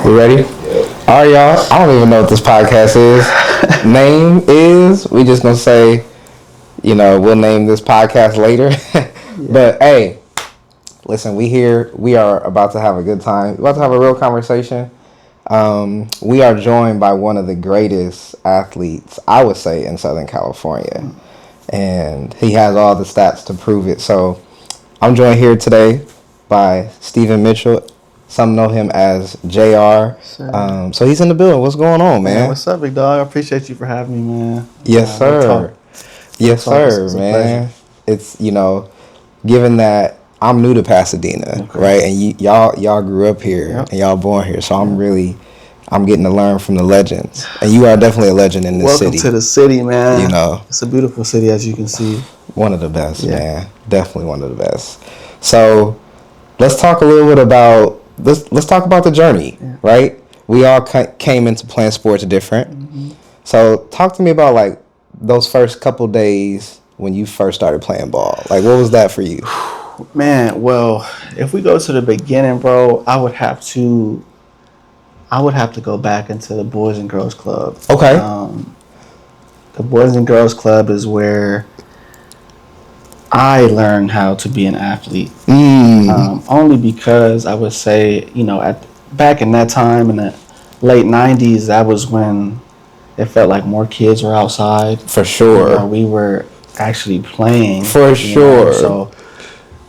We ready? All right, y'all. I don't even know what this podcast is. Name is, we just gonna say, we'll name this podcast later. But hey, listen, we are about to have a good time. We're about to have a real conversation. We are joined by one of the greatest athletes, I would say, in Southern California. And he has all the stats to prove it. So I'm joined here today by Stephen Mitchell. Some know him as JR. So he's in the building. What's going on, man? What's up, big dog? I appreciate you for having me, man. Yes, sir. Yes, sir, man. It's, given that I'm new to Pasadena, right? And y'all grew up here and y'all born here. So I'm getting to learn from the legends. And you are definitely a legend in this city. Welcome to the city, man. It's a beautiful city, as you can see. One of the best, man. Definitely one of the best. So let's talk a little bit about let's talk about the journey, right? We all came into playing sports different. Mm-hmm. So talk to me about like those first couple days when you first started playing ball. Like, what was that for you? Man, well, if we go to the beginning, bro, I would have to go back into the Boys and Girls Club. Okay. The Boys and Girls Club is where I learned how to be an athlete. Only because I would say, back in that time in the late 90s, that was when it felt like more kids were outside. For sure. We were actually playing. For sure. So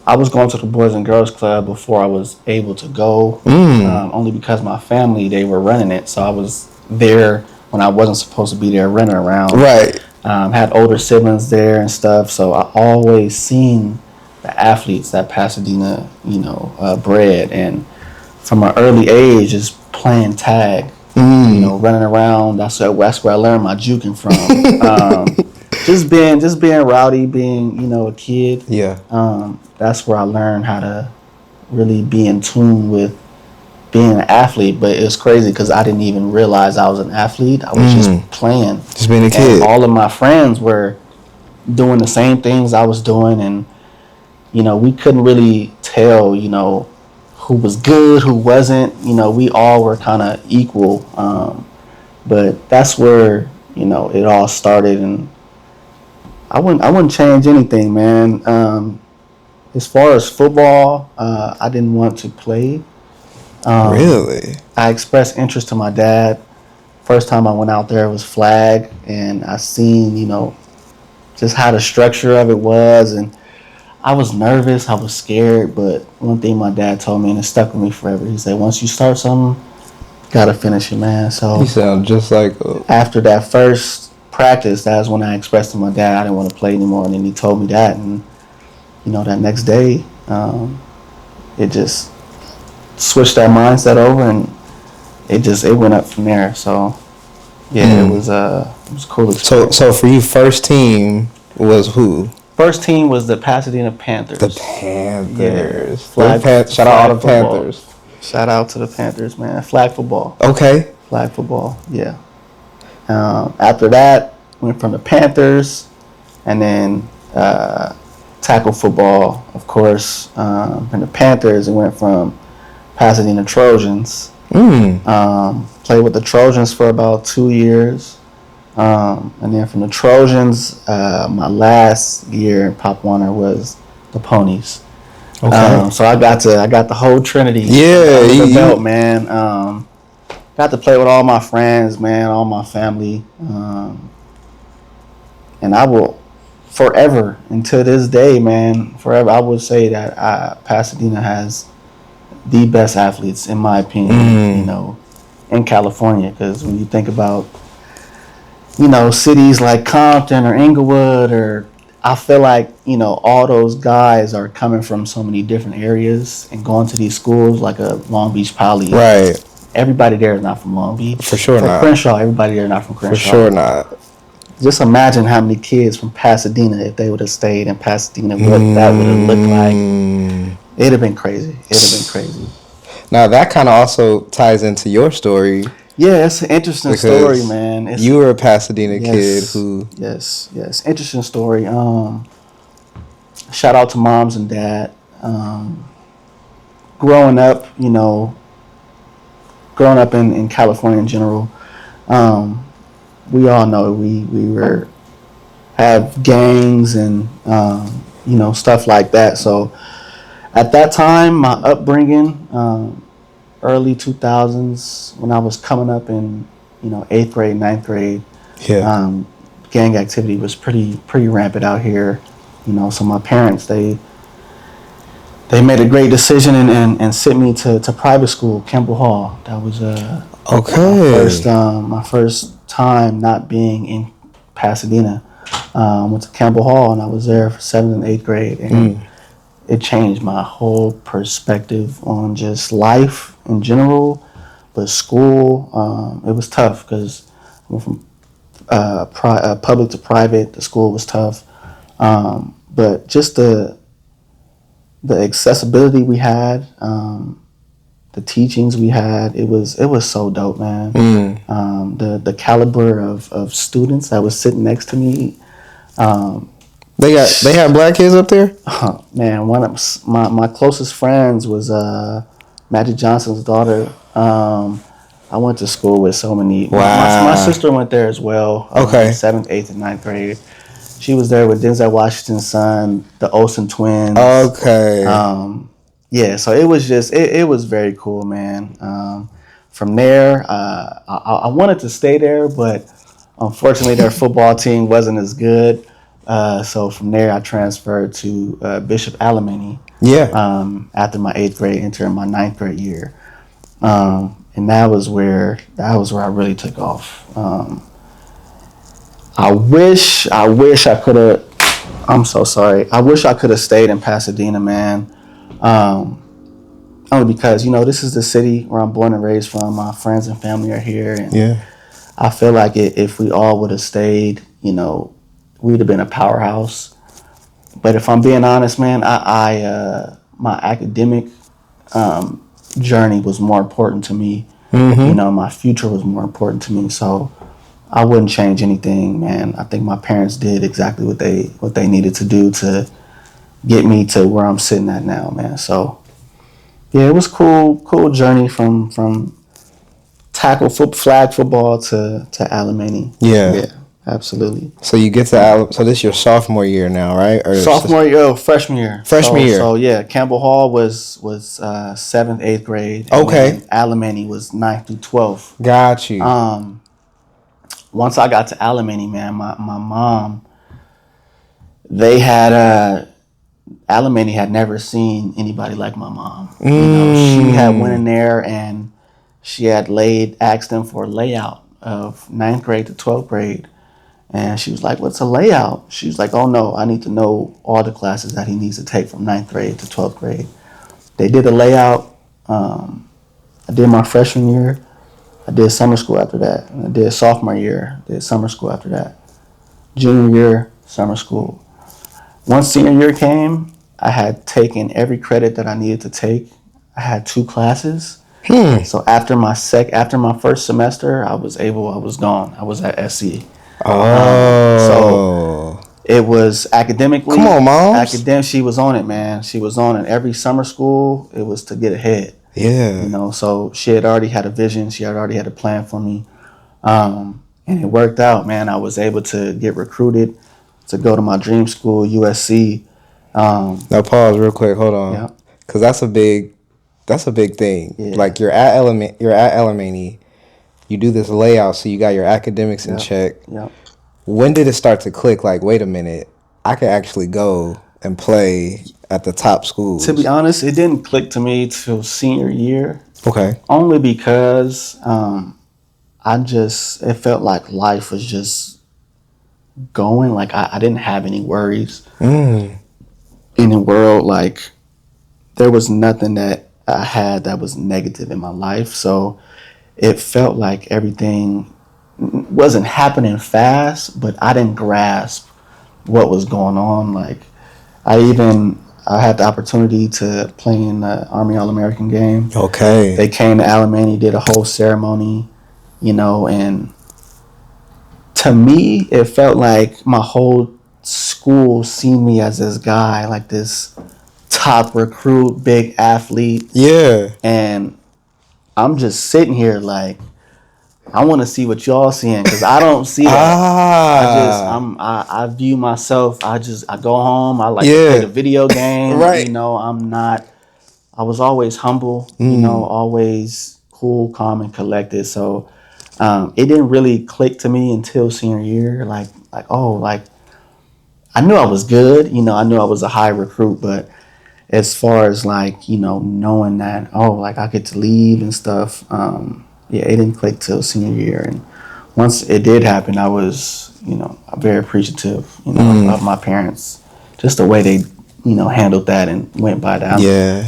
I was going to the Boys and Girls Club before I was able to go. Only because my family, they were running it. So I was there when I wasn't supposed to be there running around. Right. Had older siblings there and stuff, so I always seen the athletes that Pasadena, bred, and from an early age, just playing tag, running around. That's where I learned my juking from. just being rowdy, being a kid. Yeah. That's where I learned how to really be in tune with being an athlete. But it's crazy because I didn't even realize I was an athlete. I was just playing. Just being a kid. And all of my friends were doing the same things I was doing. And, we couldn't really tell, who was good, who wasn't. We all were kind of equal. But that's where, it all started. And I wouldn't change anything, man. As far as football, I didn't want to play. Really? I expressed interest to my dad. First time I went out there was flag, and I seen, just how the structure of it was, and I was nervous, I was scared, but one thing my dad told me, and it stuck with me forever, he said, once you start something, you gotta finish it, man. So you sound just like after that first practice, that's when I expressed to my dad I didn't want to play anymore, and then he told me that, and that next day, it just switched that mindset over, and it went up from there. So it was cool experience. So for you, first team was who? First team was the Pasadena Panthers. The Panthers. Yeah. Shout out all the Panthers. Shout out to the Panthers, man. Flag football. Okay. Flag football. Yeah. After that, went from the Panthers, and then tackle football, of course. From the Panthers, it went from Pasadena Trojans. Played with the Trojans for about 2 years. And then from the Trojans, my last year in Pop Warner was the Ponies. Okay. So I got the whole Trinity. Yeah, the belt, man. Got to play with all my friends, man, all my family. And I will forever, until this day, man, forever, I would say that Pasadena has the best athletes, in my opinion, in California. Because when you think about, cities like Compton or Inglewood, or I feel like, all those guys are coming from so many different areas and going to these schools like a Long Beach Poly. Right. Everybody there is not from Long Beach. For sure not. Crenshaw, everybody there is not from Crenshaw. For sure not. Just imagine how many kids from Pasadena, if they would have stayed in Pasadena, what that would have looked like. It'd have been crazy. Now, that kind of also ties into your story. Yeah, it's an interesting story, man. You were a Pasadena kid who... Yes. Interesting story. Shout out to moms and dad. Growing up, growing up in California in general, we all know we were have gangs and stuff like that. So at that time, my upbringing, early 2000s, when I was coming up in eighth grade, ninth grade, Yeah. gang activity was pretty rampant out here. So my parents they made a great decision and sent me to private school, Campbell Hall. That was Okay. my first time not being in Pasadena. Went to Campbell Hall and I was there for 7th and 8th grade, and it changed my whole perspective on just life in general. But school, it was tough because I went from public to private. The school was tough, but just the accessibility we had, the teachings we had, it was so dope, man. The caliber of students that was sitting next to me. They have black kids up there? Man, one of my closest friends was Magic Johnson's daughter. I went to school with so many. My sister went there as well. Okay. 7th, 8th, and 9th grade. She was there with Denzel Washington's son, the Olsen twins. Okay. Yeah, so it was just it was very cool, man. From there, I wanted to stay there, but unfortunately, their football team wasn't as good. So from there, I transferred to Bishop Alemany. Yeah. After my 8th grade, entering my 9th grade year, and that was where I really took off. I wish I could have. I'm so sorry. I wish I could have stayed in Pasadena, man. Only because this is the city where I'm born and raised from. My friends and family are here, and Yeah. I feel like if we all would have stayed, we'd have been a powerhouse. But if I'm being honest, man, I my academic journey was more important to me. My future was more important to me. So I wouldn't change anything, man. I think my parents did exactly what they needed to do to get me to where I'm sitting at now, man. So yeah, it was cool journey from flag football to Alemany. Yeah. Absolutely. So you get to so this is your sophomore year now, right? Or Sophomore year, freshman year. Freshman year. So yeah, Campbell Hall was 7th, 8th grade. Okay. And Alemany was 9th through 12th. Got you. Once I got to Alemany, man, my mom, they had Alemany had never seen anybody like my mom. She had went in there and she had asked them for a layout of 9th grade to 12th grade. And she was like, "What's a layout?" She was like, "Oh no, I need to know all the classes that he needs to take from 9th grade to 12th grade." They did a layout. I did my freshman year. I did summer school after that. And I did sophomore year. Did summer school after that. Junior year, summer school. Once senior year came, I had taken every credit that I needed to take. I had 2 classes. So after my first semester, I was gone. I was at SC. So it was academically. Come on, Mom. She was on it, man. She was on it. Every summer school, it was to get ahead. Yeah. So she had already had a vision. She had already had a plan for me. And it worked out, man. I was able to get recruited to go to my dream school, USC. Now pause real quick. Hold on. Yeah. Cause that's a big thing. Yeah. Like you're at Alemany. You do this layout, so you got your academics in check. Yeah. When did it start to click? Like, wait a minute, I could actually go and play at the top schools. To be honest, it didn't click to me till senior year. Okay. Only because it felt like life was just going. Like I didn't have any worries in the world. Like there was nothing that I had that was negative in my life. So it felt like everything wasn't happening fast, but I didn't grasp what was going on. Like I had the opportunity to play in the Army All-American game. Okay. They came to Alemany, did a whole ceremony, and to me, it felt like my whole school seen me as this guy, like this top recruit, big athlete. Yeah. And I'm just sitting here like, I want to see what y'all seeing because I don't see that. I view myself. I go home. I like to play the video game. Right. I was always humble. Always cool, calm, and collected. So it didn't really click to me until senior year. Like I knew I was good. I knew I was a high recruit, but as far as like knowing that like I get to leave and stuff, it didn't click till senior year. And once it did happen, I was very appreciative of my parents, just the way they handled that and went by that. I'm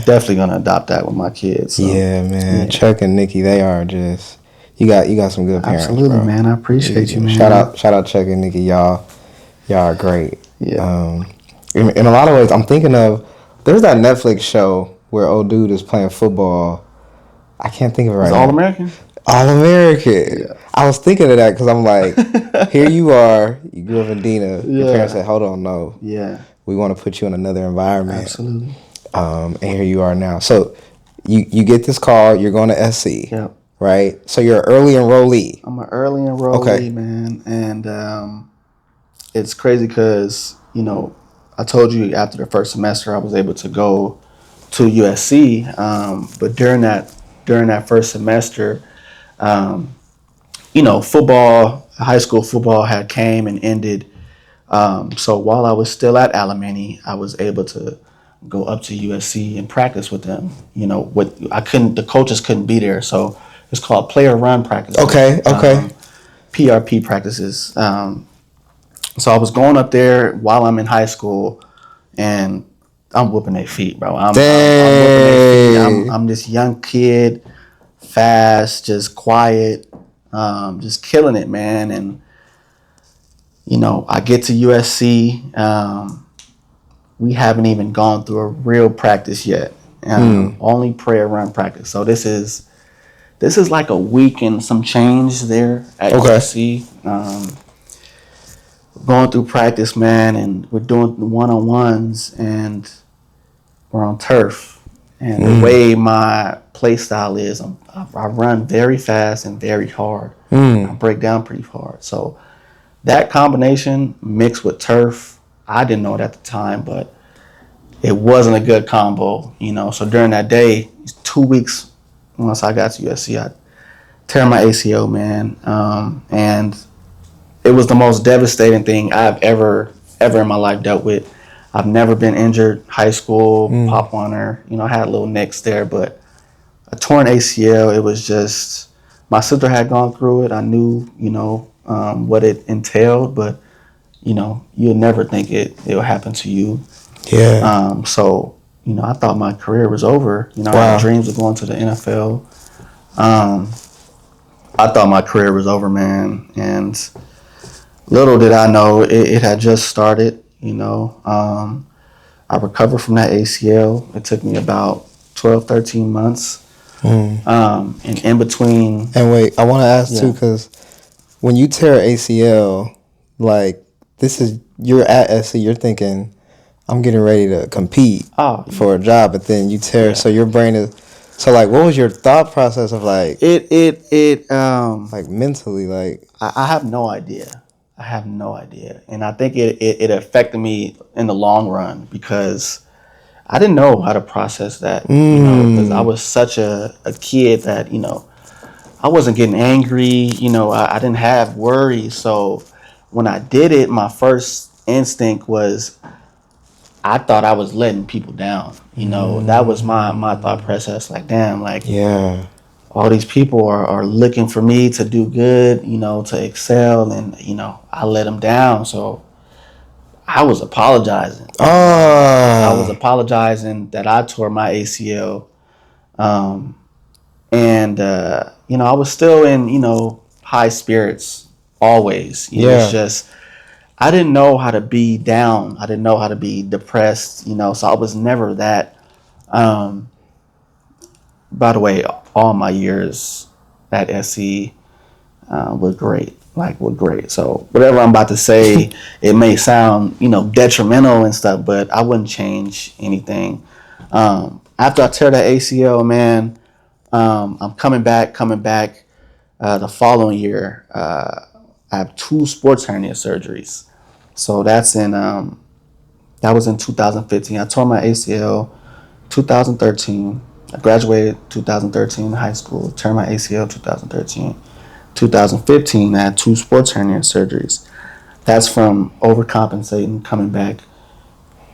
definitely gonna adopt that with my kids. So. Yeah, man. Yeah. Chuck and Nikki, they are just you got some good parents. Absolutely, bro. Man. I appreciate you, man. Shout out Chuck and Nikki, y'all are great. Yeah. In a lot of ways, I'm thinking of there's that Netflix show where old dude is playing football. I can't think of it right now. All American. All American. Yeah. I was thinking of that because I'm like, here you are. You grew up in Dina. Your parents said, hold on, no. Yeah. We want to put you in another environment. Absolutely. And here you are now. So you get this call. You're going to SC. Yep. Right? So you're an early enrollee. I'm an early enrollee, man. And it's crazy because, I told you after the first semester I was able to go to USC. But during that first semester, football, high school football had came and ended. So while I was still at Alemany, I was able to go up to USC and practice with them. The coaches couldn't be there, so it's called player run practice. Okay. PRP practices. So I was going up there while I'm in high school, and I'm whooping their feet, bro. I'm whooping their feet. I'm this young kid, fast, just quiet, just killing it, man. And I get to USC. We haven't even gone through a real practice yet. Only prayer run practice. So this is like a week and some change there at USC. Going through practice, man, and we're doing the one-on-ones, and we're on turf. And the way my play style is, I run very fast and very hard. I break down pretty hard. So that combination mixed with turf, I didn't know it at the time, but it wasn't a good combo, So during that day, 2 weeks once I got to USC, I tear my ACL, man, and it was the most devastating thing I've ever in my life dealt with. I've never been injured. High school, Pop Warner, I had little nicks there, but a torn ACL, it was just, my sister had gone through it. I knew, what it entailed, but, you'll never think it'll happen to you. Yeah. So, I thought my career was over. I had dreams of going to the NFL. I thought my career was over, man, and little did I know it had just started. I recovered from that ACL. It took me about 12, 13 months. And in between. And wait, I want to ask too, because when you tear ACL, like you're at SC, you're thinking, I'm getting ready to compete for a job, but then you tear, so your brain is. So like, what was your thought process of like? Like mentally, like I have no idea. And I think it affected me in the long run because I didn't know how to process that, because I was such a kid that, I wasn't getting angry, I didn't have worries. So when I did it, my first instinct was I thought I was letting people down. That was my thought process. Like, damn, like, all these people are looking for me to do good, to excel, and, I let them down. So I was apologizing. I was apologizing that I tore my ACL. I was still in, high spirits always. It's just, I didn't know how to be down. I didn't know how to be depressed, so I was never that. By the way, all my years at SC were great. So whatever I'm about to say, it may sound, detrimental and stuff, but I wouldn't change anything. After I tear that ACL, man, I'm coming back. The following year, I have 2 sports hernia surgeries. So that was in 2015. I tore my ACL 2013. I graduated 2013 in high school. Turned my ACL 2013. 2015, I had 2 sports hernia surgeries. That's from overcompensating, coming back.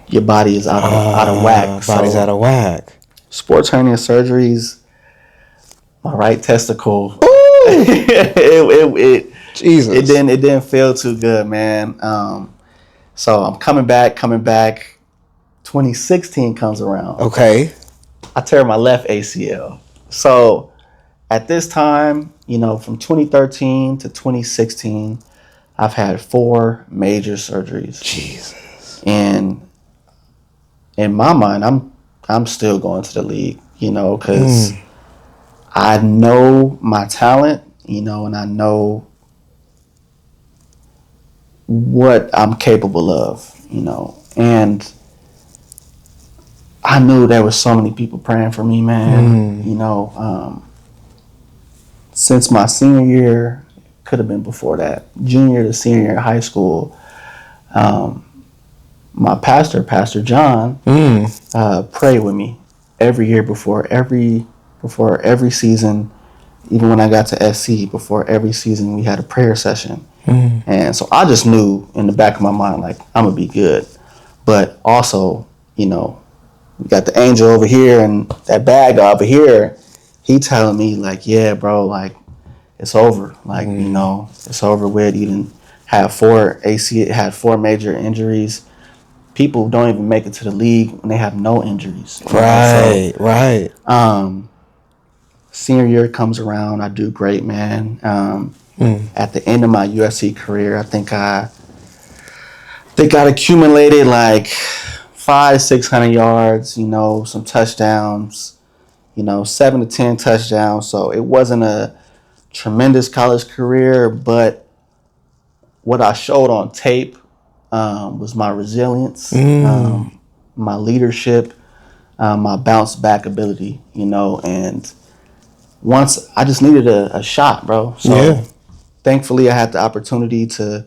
Your body is out of whack. Body's out of whack. Sports hernia surgeries. My right testicle. Jesus. It didn't feel too good, man. So I'm coming back. 2016 comes around. Okay. I tear my left ACL. So at this time, from 2013 to 2016, I've had 4 major surgeries. Jesus. And in my mind, I'm still going to the league, because I know my talent, and I know what I'm capable of, and I knew there was so many people praying for me, man. Since my senior year, could have been before that, junior to senior year of high school, my Pastor John, prayed with me every year before every season. Even when I got to SC, before every season, we had a prayer session. And so I just knew in the back of my mind, like, I'm going to be good. But also, we got the angel over here and that bad guy over here. He telling me, like, yeah, bro, like, it's over. Like, it's over with. You didn't have 4 major injuries. People don't even make it to the league when they have no injuries. Right. Senior year comes around, I do great, man. At the end of my USC career, I think I accumulated like 500-600 yards, some touchdowns, 7 to 10 touchdowns. So it wasn't a tremendous college career, but what I showed on tape was my resilience, my leadership, my bounce back ability, and once I just needed a shot, bro. So thankfully I had the opportunity to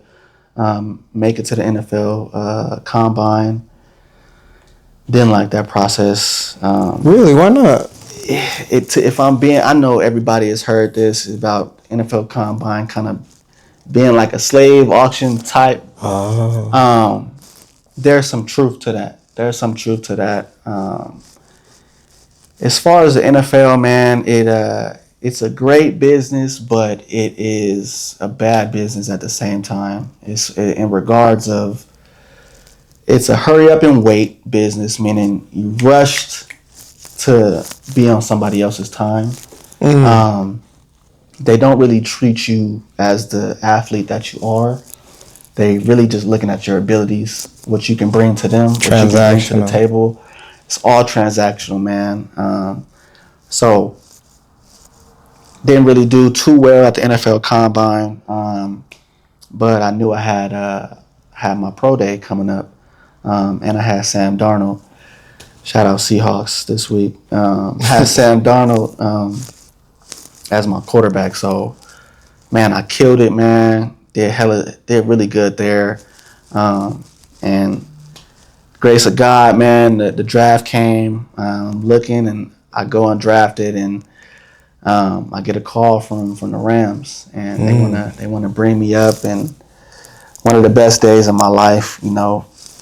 make it to the NFL combine. Didn't like that process. Really? Why not? If I'm being, I know everybody has heard this about NFL combine kind of being like a slave auction type. There's some truth to that. As far as the NFL, man, it's a great business, but it is a bad business at the same time. It's in regards of, it's a hurry up and wait business, meaning you rushed to be on somebody else's time. They don't really treat you as the athlete that you are. They really just looking at your abilities, what you can bring to them, what you can bring to the table. It's all transactional, man. So didn't really do too well at the NFL Combine, but I knew I had my pro day coming up, and I had Sam Darnold. Shout out Seahawks this week. Had Sam Darnold as my quarterback. So, man, I killed it, man. Did really good there, and grace of God, man. The draft came, looking, and I go undrafted, and I get a call from the Rams, and they wanna bring me up, and one of the best days of my life.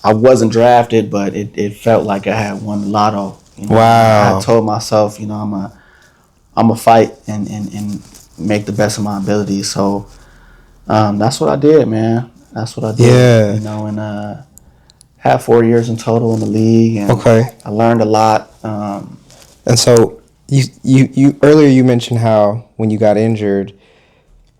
I wasn't drafted, but it felt like I had won the lotto. Wow! I told myself, I'm a fight and make the best of my abilities. So that's what I did, man. That's what I did. Yeah. And had 4 years in total in the league, and I learned a lot. And so you earlier you mentioned how when you got injured,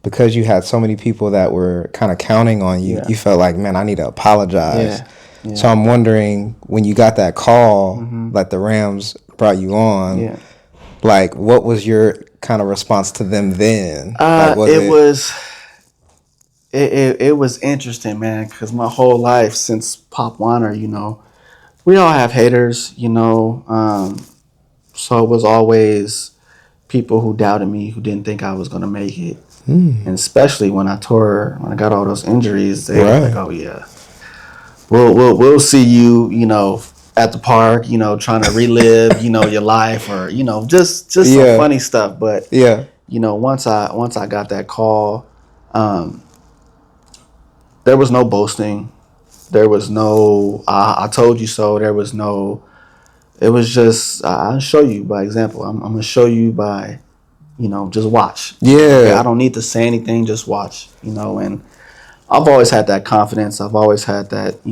because you had so many people that were kind of counting on you, you felt like, man, I need to apologize. Yeah. So I'm wondering, when you got that call, like the Rams brought you on, like, what was your kind of response to them then? It was interesting, man, because my whole life since Pop Warner, we all have haters, so it was always people who doubted me, who didn't think I was gonna make it, and especially when I got all those injuries, they were like, "Oh yeah, we'll see you, at the park, trying to relive, your life, or just some funny stuff." But once I got that call, there was no boasting, there was no I told you so, there was no. It was just I'll show you by example. I'm gonna show you by, just watch. Yeah. Okay, I don't need to say anything. Just watch. And I've always had that confidence. I've always had that,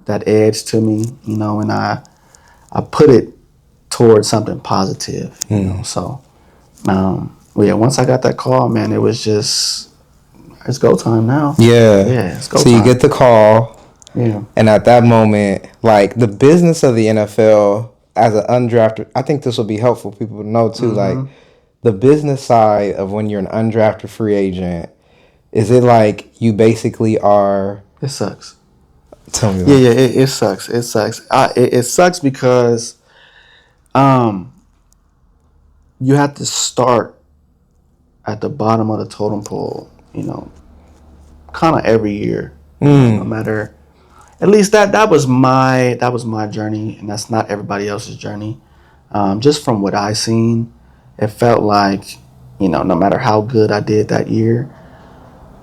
that edge to me. And I put it towards something positive. So, well, yeah. Once I got that call, man, it was just it's go time now. Yeah. It's go so time. you get the call. Yeah. And at that moment, like the business of the NFL as an undrafted, I think this will be helpful for people to know too. Like the business side of when you're an undrafted free agent, is it like you basically are? It sucks. Tell me. Yeah, it sucks. It sucks. It sucks because, you have to start at the bottom of the totem pole. Kind of every year. No matter. At least that was my journey, and that's not everybody else's journey. Just from what I seen, it felt like, no matter how good I did that year,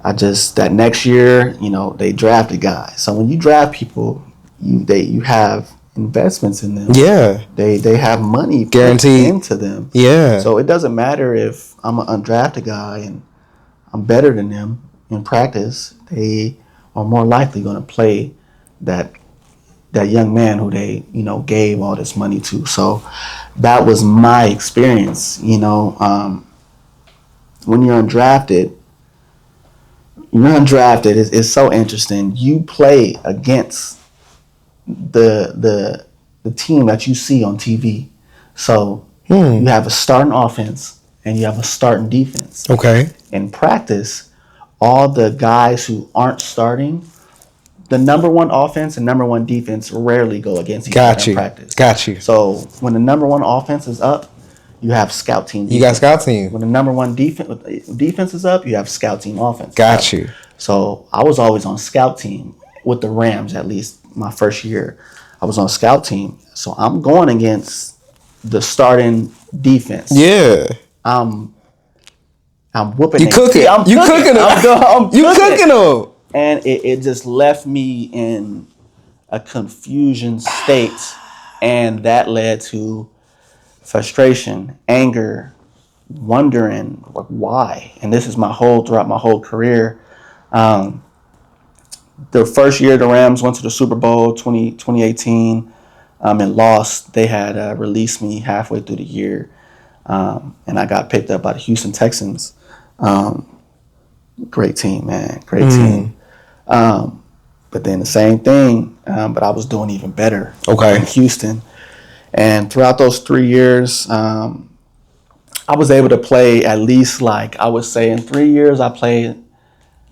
that next year, they drafted guys. So when you draft people, you have investments in them. Yeah. They have money guaranteed into them. Yeah. So it doesn't matter if I'm an undrafted guy and I'm better than them in practice. They are more likely going to play that young man who they gave all this money to. So that was my experience. When you're undrafted, it's so interesting. You play against the team that you see on TV. So you have a starting offense and you have a starting defense. Okay. In practice, all the guys who aren't starting, the number one offense and number one defense rarely go against each other in practice. Got you. So when the number one offense is up, you have scout team defense. You got scout team. When the number one defense is up, you have scout team offense. Got you. So I was always on scout team with the Rams, at least my first year. I was on scout team. So I'm going against the starting defense. Yeah. I'm whooping. You cooking. You cooking them. You cooking them. And it just left me in a confusion state. And that led to frustration, anger, wondering like why. And this is throughout my whole career. The first year the Rams went to the Super Bowl 2018 and lost. They had released me halfway through the year. And I got picked up by the Houston Texans. Great team, man. Great team. But then the same thing, but I was doing even better in Houston. And throughout those 3 years, I was able to play at least, like, I would say in 3 years, I played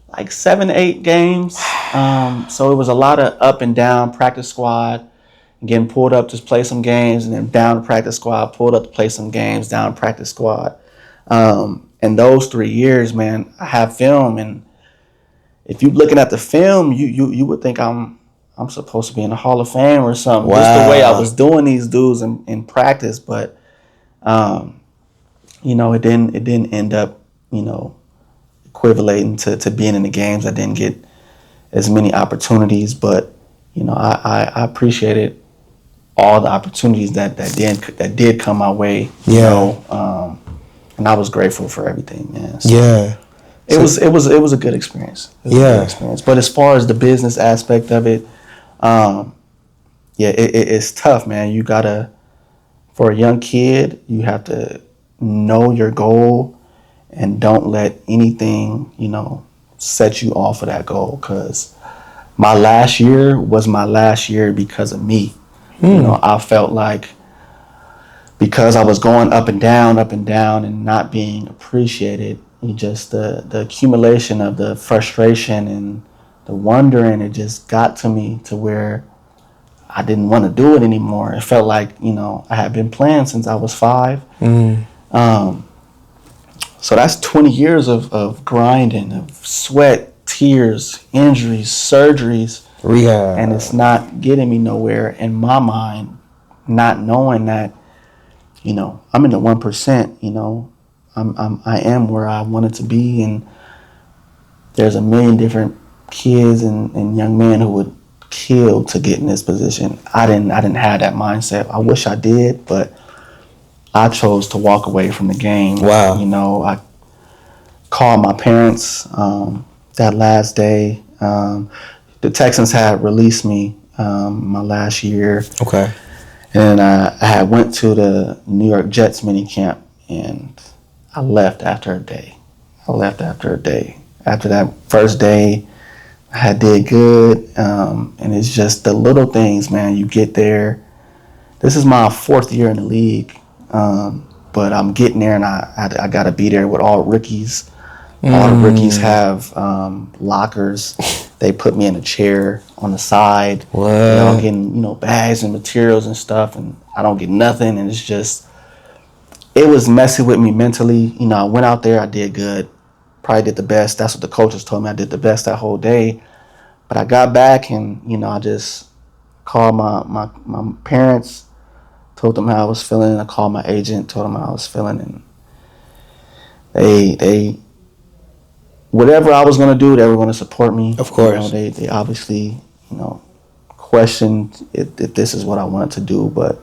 like 7, 8 games. So it was a lot of up and down, practice squad, getting pulled up to play some games, and then down to practice squad, pulled up to play some games, down to practice squad. And those 3 years, man, I have film, and if you're looking at the film, you would think I'm supposed to be in the Hall of Fame or something. Wow. Just the way I was doing these dudes in practice, but it didn't end up equivalating to being in the games. I didn't get as many opportunities, but I appreciated all the opportunities that did come my way. And I was grateful for everything, man. So it was a good experience. But as far as the business aspect of it, it's tough, man. You gotta, for a young kid, you have to know your goal and don't let anything, set you off of that goal. Because my last year was my last year because of me. I felt like because I was going up and down and not being appreciated, just the accumulation of the frustration and the wondering, it just got to me to where I didn't want to do it anymore. It felt like, I had been playing since I was 5. So that's 20 years of grinding, of sweat, tears, injuries, surgeries, and it's not getting me nowhere in my mind, not knowing that, I'm in the 1%, I am where I wanted to be, and there's a million different kids and young men who would kill to get in this position. I didn't have that mindset. I wish I did, but I chose to walk away from the game. Wow. I called my parents that last day. The Texans had released me my last year. Okay. And I had went to the New York Jets mini camp, and I left after a day. After that first day, I did good, and it's just the little things, man. You get there. This is my 4th year in the league, but I'm getting there, and I got to be there with all rookies. All the rookies have lockers. They put me in a chair on the side. What? They're all getting, bags and materials and stuff, and I don't get nothing. And it's just, it was messing with me mentally. I went out there, I did good. Probably did the best. That's what the coaches told me. I did the best that whole day. But I got back and, I just called my parents, told them how I was feeling. I called my agent, told them how I was feeling. And they whatever I was going to do, they were going to support me. Of course. They obviously, questioned if this is what I wanted to do, but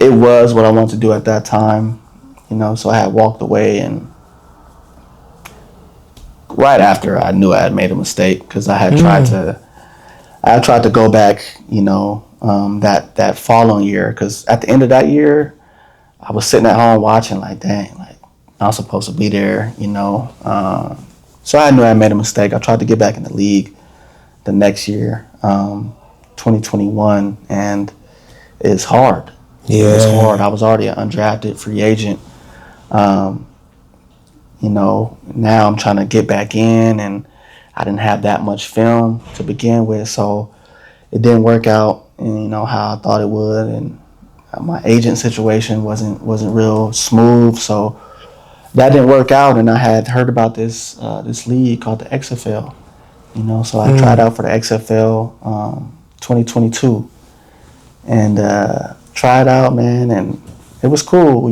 it was what I wanted to do at that time, so I had walked away, and right after I knew I had made a mistake because I had tried to go back, that following year, because at the end of that year, I was sitting at home watching like, dang, like I was supposed to be there, So I knew I made a mistake. I tried to get back in the league the next year, 2021, and it's hard. Yeah. It was hard. I was already an undrafted free agent. Now I'm trying to get back in, and I didn't have that much film to begin with, so it didn't work out, how I thought it would, and my agent situation wasn't real smooth, so that didn't work out, and I had heard about this league called the XFL, so I tried out for the XFL 2022, and tried out, man, and it was cool.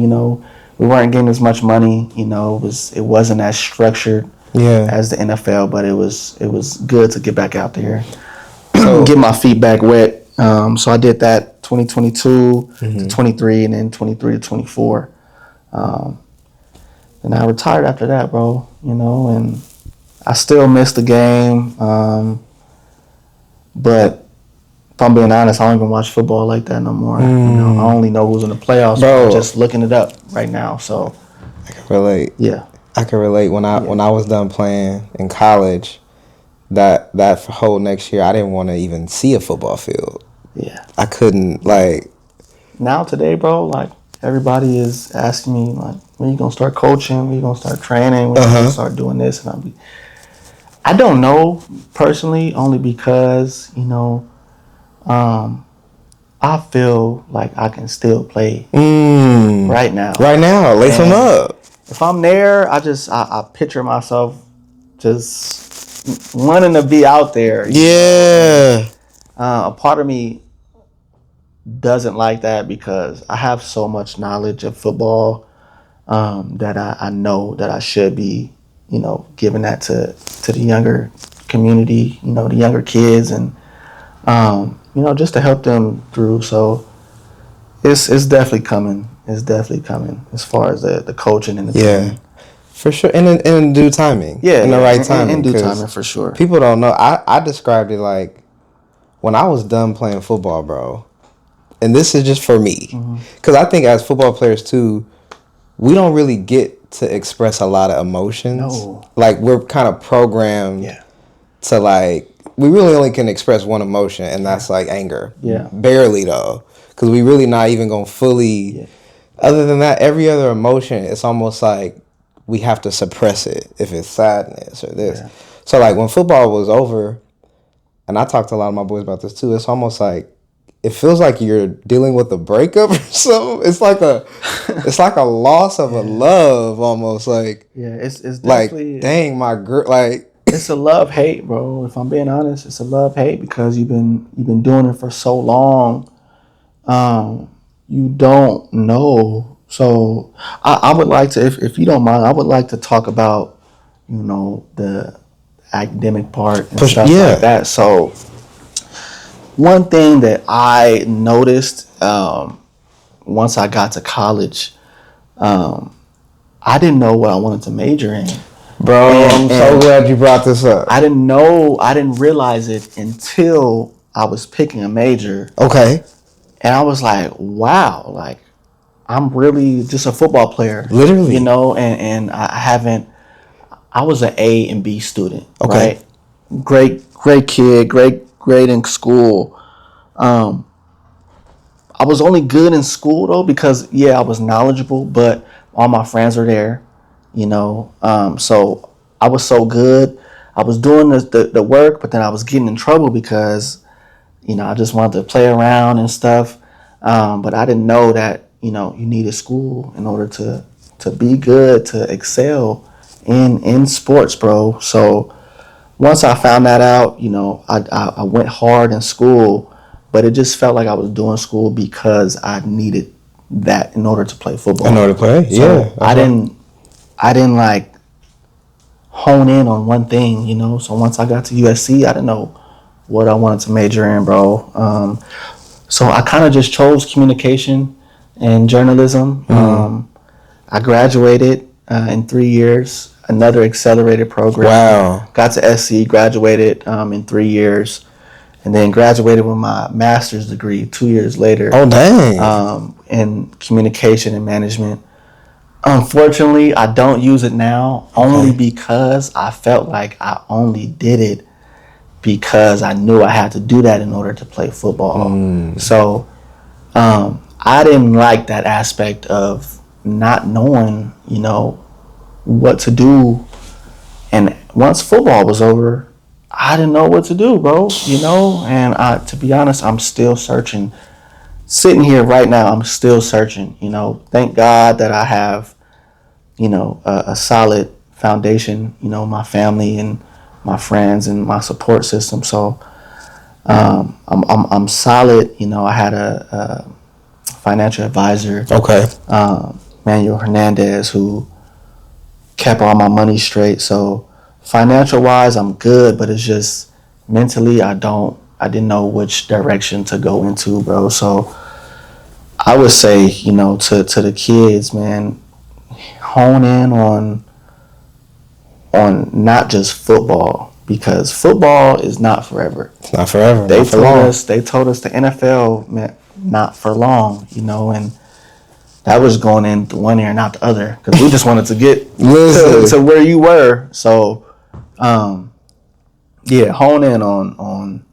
We weren't getting as much money, it wasn't as structured as the NFL, but it was good to get back out there, so get my feet back wet. So I did that 2022 to 23, and then 23 to 24. And I retired after that, bro, and I still miss the game. But if I'm being honest, I don't even watch football like that no more. I only know who's in the playoffs, bro. Just looking it up right now. So I can relate. Yeah. I can relate. When I was done playing in college, that whole next year, I didn't want to even see a football field. Yeah. I couldn't, Now today, bro, everybody is asking me, when you gonna start coaching? When you gonna start training? When you gonna start doing this? And I don't know personally, only because I feel like I can still play right now. Right now, lace them up. If I'm there, I picture myself just wanting to be out there. Yeah. A part of me doesn't like that because I have so much knowledge of football that I know that I should be, giving that to the younger community, the younger kids, and just to help them through. So it's definitely coming. It's definitely coming as far as the coaching and the training. For sure, in due timing. Yeah, in the right timing. In due timing, for sure. People don't know. I described it like when I was done playing football, bro. And this is just for me, because I think as football players too, we don't really get to express a lot of emotions. No. We're kind of programmed to we really only can express one emotion, and that's anger. Yeah. Barely though, because we really not even gonna fully. Yeah. Other than that, every other emotion, it's almost like we have to suppress it if it's sadness or this. Yeah. So when football was over, and I talked to a lot of my boys about this too, it's almost like it feels like you're dealing with a breakup or something. It's like a loss of a love almost. Like it's definitely dang, my girl. Like it's a love hate, bro. If I'm being honest, it's a love hate because you've been doing it for so long. You don't know. So I would like to, if you don't mind, I would like to talk about the academic part and stuff like that. So one thing that I noticed once I got to college, I didn't know what I wanted to major in. Bro, I'm so glad you brought this up. I didn't realize it until I was picking a major. Okay. And I was like, wow, like I'm really just a football player. Literally. And I was an A and B student. Okay. Right? Great kid, great grade in school. I was only good in school though because I was knowledgeable, but all my friends were there, so I was so good. I was doing the work, but then I was getting in trouble because, I just wanted to play around and stuff. But I didn't know that, you needed school in order to be good, to excel in sports, bro. So once I found that out, I went hard in school, but it just felt like I was doing school because I needed that in order to play football. In order to play, so I didn't like hone in on one thing, So once I got to USC, I didn't know what I wanted to major in, bro. So I kind of just chose communication and journalism. I graduated in 3 years, another accelerated program. Wow. Got to SC, graduated in 3 years, and then graduated with my master's degree 2 years later. Oh, dang. In communication and management. Unfortunately, I don't use it now only because I felt like I only did it because I knew I had to do that in order to play football. So I didn't like that aspect of not knowing, what to do. And once football was over, I didn't know what to do, bro, and to be honest, I'm still searching. Sitting here right now, I'm still searching, Thank God that I have, a solid foundation, my family and my friends and my support system. So I'm solid. I had a financial advisor, Manuel Hernandez, who kept all my money straight. So financial wise, I'm good, but it's just mentally, I didn't know which direction to go into, bro. So I would say, to the kids, man, hone in on not just football, because football is not forever. It's not forever. They told us the NFL meant not for long, and that was going in one ear, not the other, because we just wanted to get to where you were. So, hone in on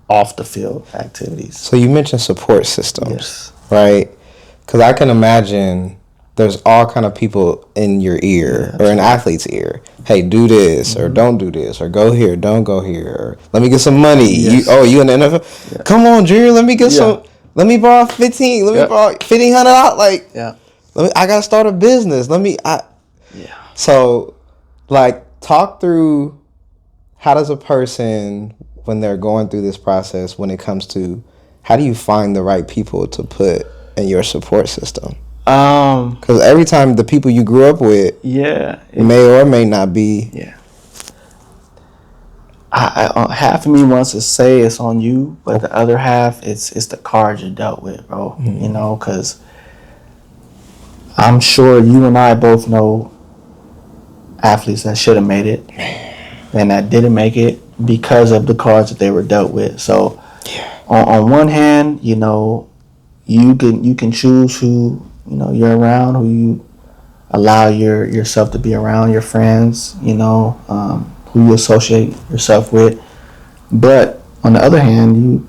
off the field activities. So you mentioned support systems, yes, right? Because I can imagine there's all kind of people in your ear or an athlete's ear. Hey, do this or don't do this or go here, don't go here. Or, let me get some money. Yes. You in the NFL? Yeah. Come on, Junior. Let me get some. Let me borrow 15. Let me borrow $1,500 out. Like, I gotta start a business. So, like, talk through how does a person, when they're going through this process, when it comes to how do you find the right people to put in your support system? Because every time the people you grew up with may or may not be. Yeah. I half of me wants to say it's on you, but the other half, it's the cards you dealt with, bro. Because I'm sure you and I both know athletes that should have made it and that didn't make it because of the cards that they were dealt with. So on one hand, you can choose who you're around, who you allow yourself to be around, your friends, who you associate yourself with. But on the other hand,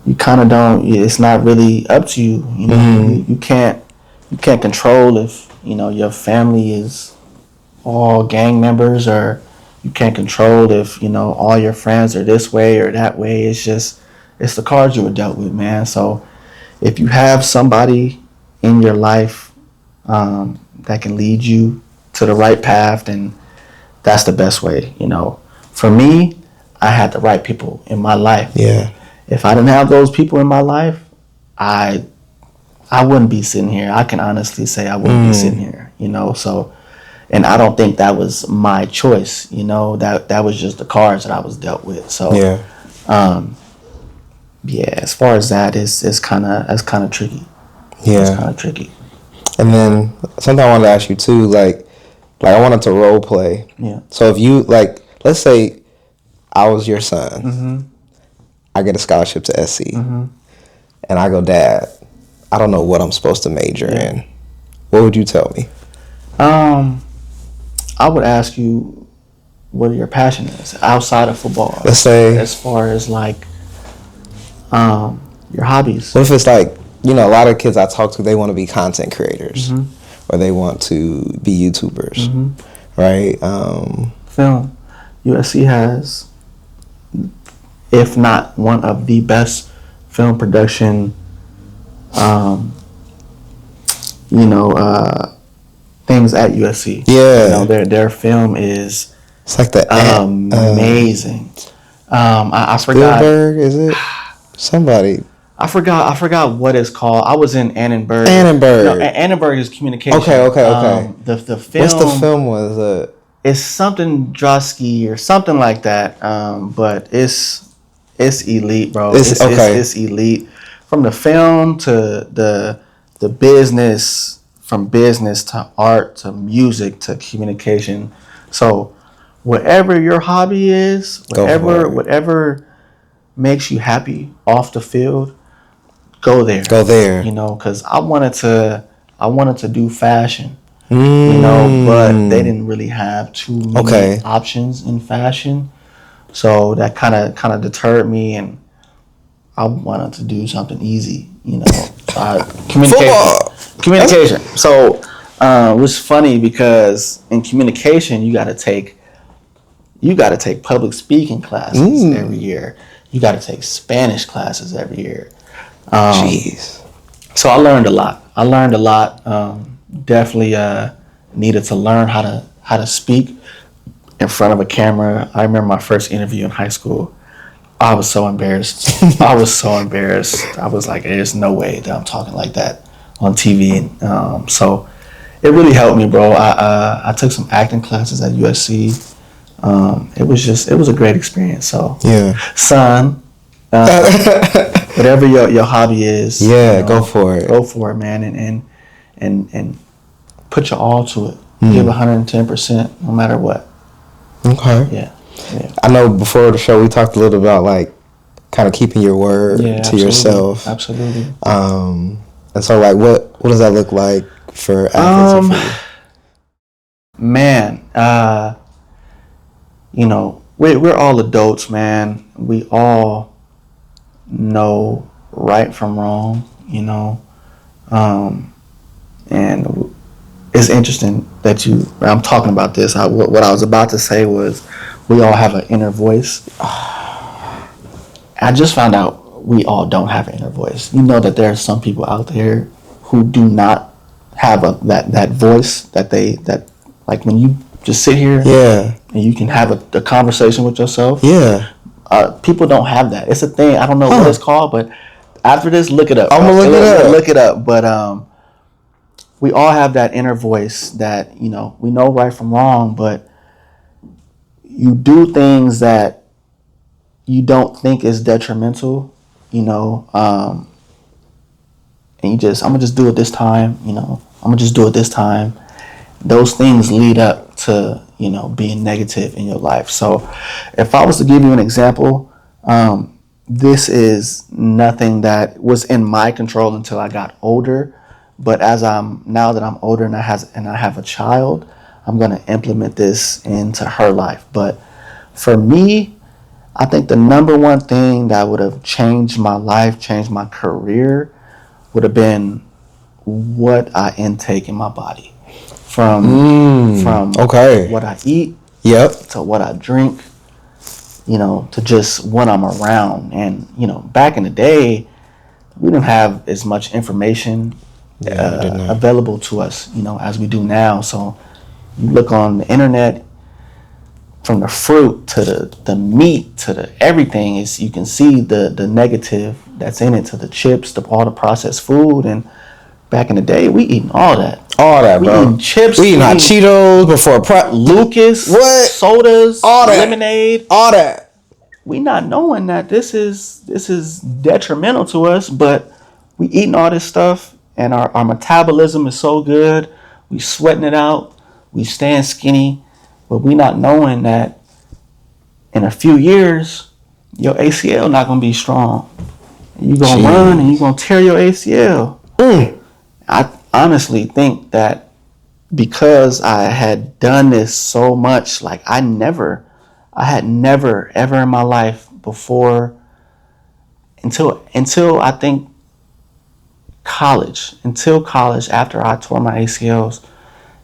you kind of don't. It's not really up to you. You can't control if your family is all gang members, or you can't control if all your friends are this way or that way. It's just it's the cards you were dealt with, man. So if you have somebody in your life that can lead you to the right path, then that's the best way. For me, I had the right people in my life. Yeah. If I didn't have those people in my life, I wouldn't be sitting here. I can honestly say I wouldn't be sitting here. So, and I don't think that was my choice. That was just the cards that I was dealt with. So Yeah. As far as that, it's kind of tricky. Yeah. It's kind of tricky. And then something I wanted to ask you too, like I wanted to role play. Yeah. So if you let's say I was your son, Mm-hmm. I get a scholarship to SC, Mm-hmm. and I go, Dad, I don't know what I'm supposed to major in. What would you tell me? I would ask you what your passion is outside of football. Let's say, as far as your hobbies. What if it's a lot of kids I talk to, they want to be content creators, or they want to be YouTubers, right? Film. USC has, if not one of the best film production, things at USC. Yeah. Their film is It's like the amazing. I forgot. Spielberg, is it? Somebody. I forgot what it's called. I was in Annenberg. Annenberg. No, Annenberg is communication. Okay. The film. What's the film was? It's something Drosky or something like that. But it's elite, bro. It's okay. It's elite. From the film to the business, from business to art to music to communication. So whatever your hobby is, whatever makes you happy off the field, go there. Because I wanted to do fashion. But they didn't really have too many options in fashion, so that kind of deterred me, and I wanted to do something easy. Communication. So it was funny because in communication you got to take public speaking classes every year. You got to take Spanish classes every year. Jeez. So I learned a lot. Definitely needed to learn how to speak in front of a camera. I remember my first interview in high school. I was so embarrassed. I was like, there's no way that I'm talking like that on TV. So it really helped me, bro. I took some acting classes at USC. It was a great experience. So yeah, son, whatever your hobby is, go for it. Go for it, man, and put your all to it. Give 110%, no matter what. Okay. Yeah. I know before the show we talked a little about kind of keeping your word to yourself. Absolutely. And so what does that look like for athletes? And for you? Man, we're all adults, man. We all know right from wrong, and it's interesting that I'm talking about this. What I was about to say was we all have an inner voice. I just found out we all don't have an inner voice. You know that there are some people out there who do not have that voice that when you just sit here and you can have a conversation with yourself. People don't have that. It's a thing. I don't know what it's called, but after this, look it up. I'm gonna look it up. But we all have that inner voice that we know right from wrong, but you do things that you don't think is detrimental, and I'm gonna just do it this time. I'm gonna just do it this time. Those things lead up to being negative in your life. So if I was to give you an example, this is nothing that was in my control until I got older. But now that I'm older and I have a child, I'm going to implement this into her life. But for me, I think the number one thing that would have changed my life, changed my career, would have been what I intake in my body. From what I eat to what I drink. to just what I'm around. And, back in the day, we didn't have as much information available to us, as we do now. So you look on the internet, from the fruit to the meat to the everything, is you can see the negative that's in it, to the chips, all the processed food. And back in the day, we eating all that. All that, bro. We eating chips. We eating hot Cheetos before prep. Lucas. What? Sodas. All that. Lemonade. All that. We not knowing that this is detrimental to us, but we eating all this stuff, and our metabolism is so good. We sweating it out. We staying skinny, but we not knowing that in a few years, your ACL not gonna be strong. You gonna run and you gonna tear your ACL. I honestly think that because I had done this so much, like I had never ever in my life before, until I think college, after I tore my ACLs,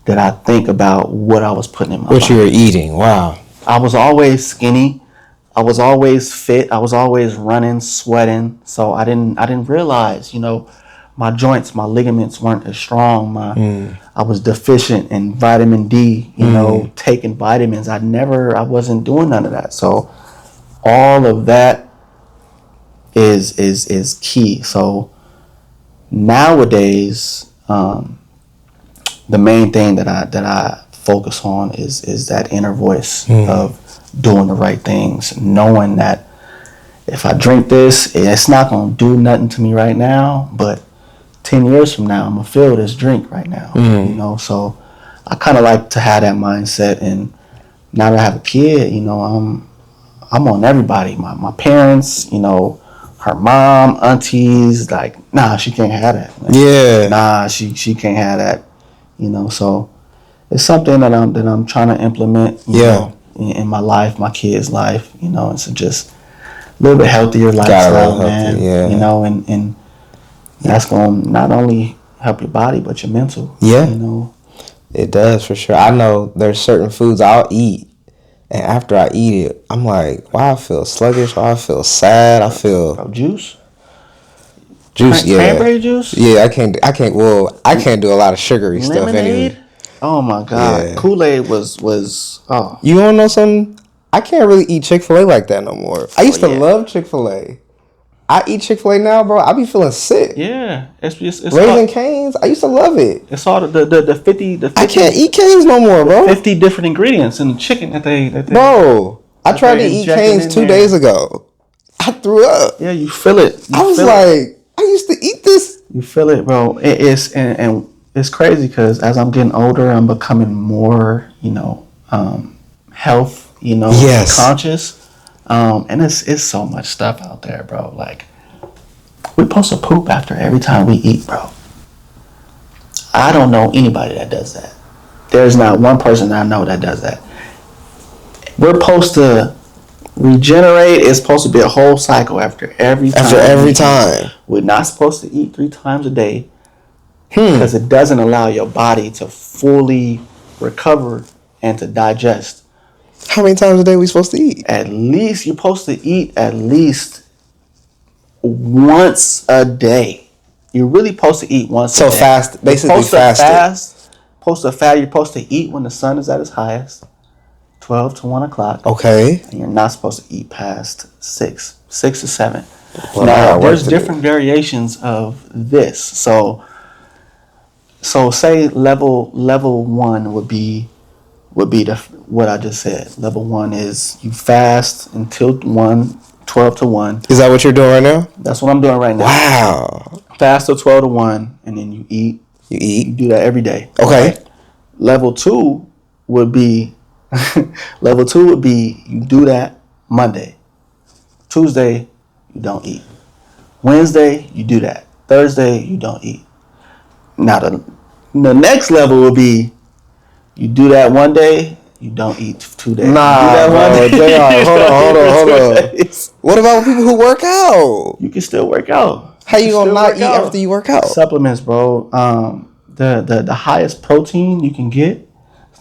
that I think about what I was putting in my body. What you were eating, wow. I was always skinny. I was always fit. I was always running, sweating. So I didn't realize, my joints, my ligaments weren't as strong. I was deficient in vitamin D, taking vitamins. I wasn't doing none of that. So all of that is key. So nowadays, the main thing that I focus on is that inner voice of doing the right things, knowing that if I drink this, it's not going to do nothing to me right now, but 10 years from now, I'm going to feel this drink right now, so I kind of like to have that mindset. And now that I have a kid, I'm on everybody, my parents, her mom, aunties, like, nah, she can't have that. Like, nah, she can't have that, so it's something that I'm trying to implement, in my life, my kids' life, and so just a little bit healthier lifestyle, man. And that's going to not only help your body but your mental. It does, for sure. I know there's certain foods I'll eat, and after I eat it, I'm like, wow, I feel sluggish, or I feel sad, I feel juice, cranberry juice. I can't do a lot of sugary stuff anyway. Oh my God, Kool-Aid was You wanna know something? I can't really eat Chick-fil-A like that no more. I used to love Chick-fil-A. I eat Chick-fil-A now, bro. I be feeling sick. Yeah, it's Raising Cane's. I used to love it. It's all the 50. I can't eat Cane's no more, bro. 50 different ingredients in the chicken that they Bro, I tried to eat Cane's 2 days ago. I threw up. Yeah, you feel it. I was like, I used to eat this. You feel it, bro. And it's crazy because as I'm getting older, I'm becoming more, health, conscious. And it's so much stuff out there, bro. Like, we're supposed to poop after every time we eat, bro. I don't know anybody that does that. There's not one person that I know that does that. We're supposed to regenerate. It's supposed to be a whole cycle after every time. We're not supposed to eat 3 times a day because it doesn't allow your body to fully recover and to digest. How many times a day are we supposed to eat? At least you're supposed to eat at least once a day. You're really supposed to eat once a day. So fast, basically fasted. You're supposed to eat when the sun is at its highest, 12 to 1 o'clock. Okay. And you're not supposed to eat past 6 to 7. Well, now, there's different variations of this. So say level 1 would be what I just said. Level 1 is you fast until 12 to 1. Is that what you're doing right now? That's what I'm doing right now. Wow. Fast till 12 to 1, and then you eat. You do that every day. Okay. Right? Level 2 would be you do that Monday. Tuesday, you don't eat. Wednesday, you do that. Thursday, you don't eat. Now the next level would be you do that one day, you don't eat 2 days. Nah, bro. Hold on. What about people who work out? You can still work out. How you gonna not eat after you work out? Supplements, bro. The highest protein you can get,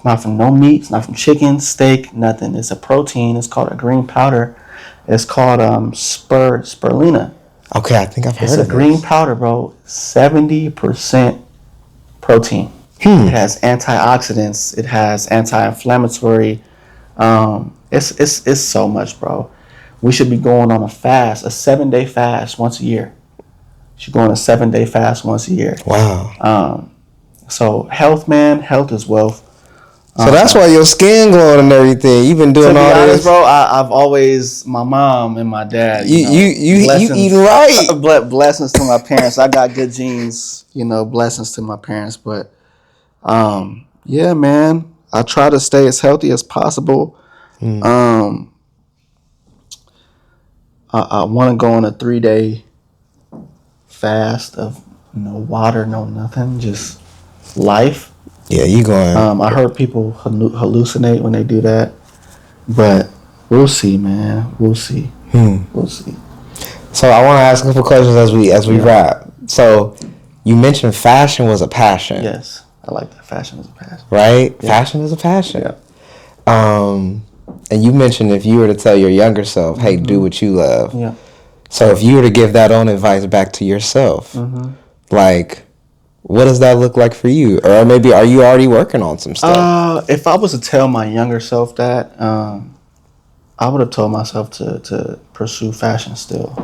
not from no meats, not from chicken, steak, nothing. It's a protein. It's called a green powder. It's called spirulina. Okay, I think I've heard It's of a green this. powder, bro. 70% protein. It has antioxidants. It has anti-inflammatory. It's so much, bro. We should be going on a 7-day fast once a year. Should go on a 7-day fast once a year. Wow. So health, man, health is wealth. So that's why your skin glowing and everything. You've been doing To be all honest, this, bro. I've always, my mom and my dad. You eating right. Blessings to my parents. I got good genes. Blessings to my parents. But yeah, man. I try to stay as healthy as possible. I want to go on a 3-day fast of no water, no nothing, just life. Yeah, you going. I heard people hallucinate when they do that, but we'll see, man. We'll see. We'll see. So I want to ask a couple questions as we wrap. So you mentioned fashion was a passion. Yes, I like that. Fashion is a passion. Right? Yeah. Fashion is a passion. Yeah. And you mentioned if you were to tell your younger self, hey, do what you love. Yeah. So if you were to give that own advice back to yourself, like, what does that look like for you? Or maybe are you already working on some stuff? If I was to tell my younger self that, I would have told myself to pursue fashion still.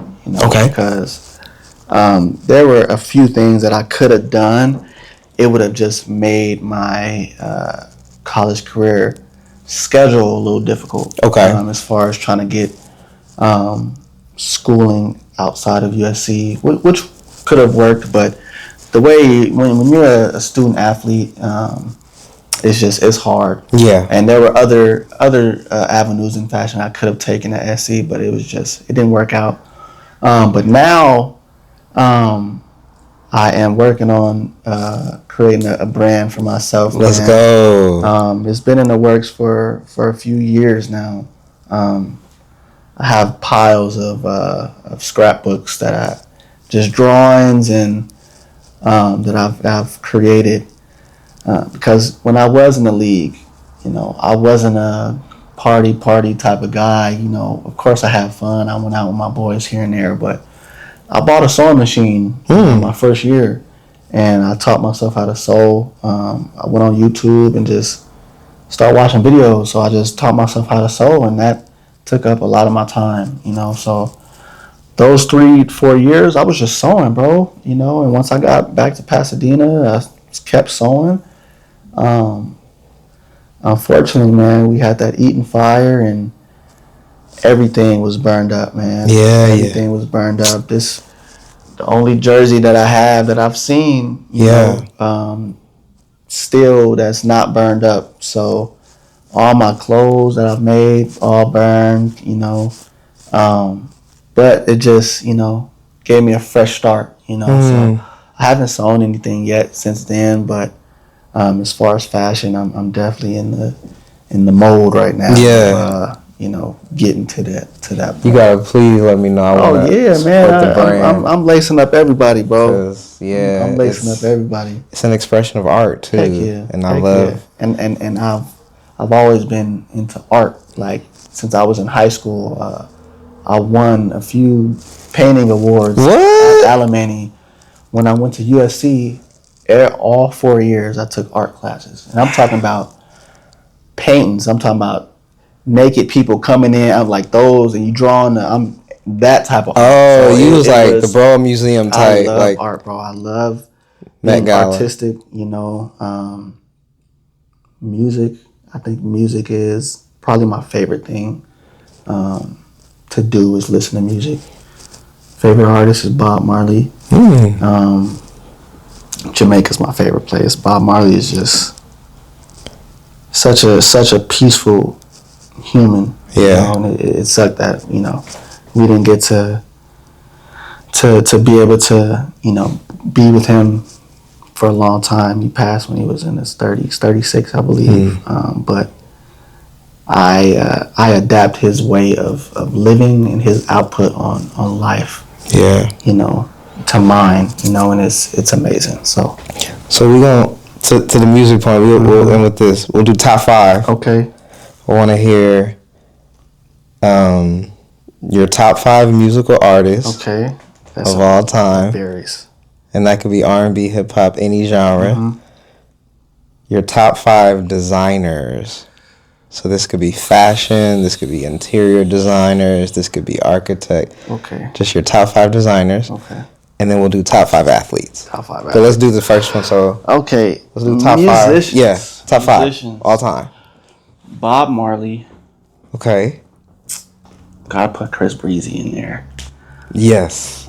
Okay. Because there were a few things that I could have done. It would have just made my college career schedule a little difficult. Okay. As far as trying to get schooling outside of USC, which could have worked, but the way when you're a student athlete, it's hard. Yeah. And there were other avenues in fashion I could have taken at SC, but it didn't work out. But now, I am working on creating a brand for myself. Let's go. It's been in the works for a few years now. I have piles of scrapbooks that just drawings and that I've created because when I was in the league, I wasn't a party type of guy. Of course I had fun. I went out with my boys here and there, but I bought a sewing machine my first year, and I taught myself how to sew. I went on YouTube and just started watching videos. So I just taught myself how to sew, and that took up a lot of my time. So those 3-4 years, I was just sewing, bro. And once I got back to Pasadena, I kept sewing. Unfortunately, man, we had that Eaton fire, and everything was burned up, man. Everything was burned up. The only jersey that I have that I've seen, still that's not burned up. So all my clothes that I've made, all burned, but it just, gave me a fresh start, So I haven't sewn anything yet since then, but as far as fashion, I'm definitely in the mold right now. Yeah. Getting to that point. You gotta please let me know. I man. I'm lacing up everybody, bro. Yeah, I'm lacing up everybody. It's an expression of art too. Heck yeah. And I love. Yeah. And I've always been into art. Like since I was in high school, I won a few painting awards at Alamany. When I went to USC, all 4 years I took art classes, and I'm talking about paintings. I'm talking about naked people coming in. I'm like those, and you drawing. I'm that type of art. Oh, so you was like the Broad Museum type. I love like art, bro. I love being artistic. Music. I think music is probably my favorite thing to do is listen to music. Favorite artist is Bob Marley. Jamaica's my favorite place. Bob Marley is just such a peaceful human. Yeah. And it sucked that we didn't get to be able to be with him for a long time. He passed when he was in his 30s, 36 I believe. But I adapt his way of living and his output on life. Yeah. To mine. And it's amazing. So we're gonna to the music point, we'll end with this. We'll do top 5. Okay. I want to hear your top 5 musical artists of all time. Varies. And that could be R&B, hip hop, any genre. Your top 5 designers. So this could be fashion, this could be interior designers, this could be architect. Okay. Just your top 5 designers. Okay. And then we'll do top 5 athletes. Top 5 athletes. So let's do the first one. So okay. let's do top 5. Yeah, top 5 all time. Bob Marley. Okay. Gotta put Chris Breezy in there. Yes.